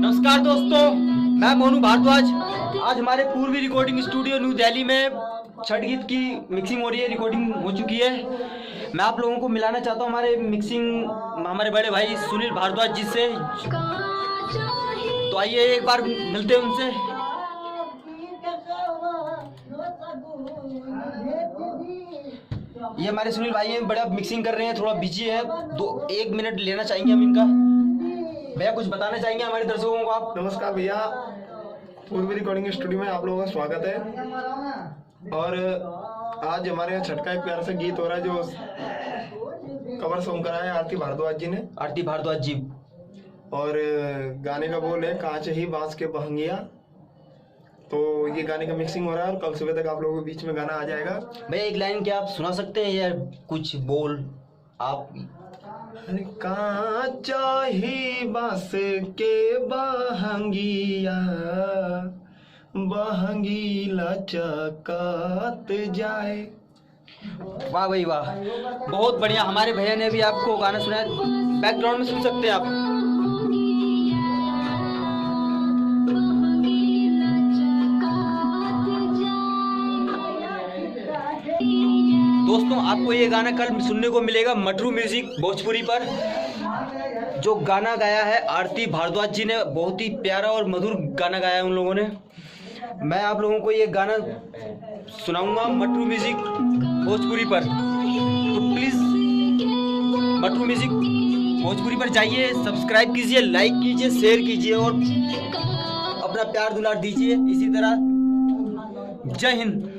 नमस्कार दोस्तों, मैं मोनू भारद्वाज। आज हमारे पूर्वी रिकॉर्डिंग स्टूडियो न्यू दिल्ली में छठ गीत की मिक्सिंग हो रही है, रिकॉर्डिंग हो चुकी है। मैं आप लोगों को मिलाना चाहता हूं हमारे बड़े भाई सुनील भारद्वाज जी से। तो आइए एक बार मिलते हैं उनसे। ये हमारे सुनील भाई हैं, बड़ा मिक्सिंग कर रहे हैं, थोड़ा बिजी है। 1 मिनट लेना चाहेंगे हम इनका। भैया कुछ बताना चाहेंगे हमारे दर्शकों को आप? नमस्कार भैया, पूर्वी रिकॉर्डिंग स्टूडियो में आप लोगों का स्वागत है। और आज हमारे यहाँ छठ का एक प्यारा सा गीत हो रहा है जो कवर सॉन्ग करा है आरती भारद्वाज जी ने। आरती भारद्वाज जी। और गाने का बोल है कांच ही बांस के बहंगिया। तो ये गाने का मिक्सिंग हो रहा है और कल सुबह तक आप लोगों के बीच में गाना आ जाएगा। भैया एक लाइन क्या आप सुना सकते हैं या कुछ बोल आप? कांचा ही बांस के बहंगिया, बहंगी लचकात जाए। वाह भाई वाह, बहुत बढ़िया। हमारे भैया ने भी आपको गाना सुनाया, बैकग्राउंड में सुन सकते हैं आप। दोस्तों आपको ये गाना कल सुनने को मिलेगा मटरू म्यूजिक भोजपुरी पर। जो गाना गाया है आरती भारद्वाज जी ने, बहुत ही प्यारा और मधुर गाना गाया है उन लोगों ने। मैं आप लोगों को ये गाना सुनाऊंगा मटरू म्यूजिक भोजपुरी पर। तो प्लीज़ मटरू म्यूजिक भोजपुरी पर जाइए, सब्सक्राइब कीजिए, लाइक कीजिए, शेयर कीजिए और अपना प्यार दुलार दीजिए इसी तरह। जय हिंद।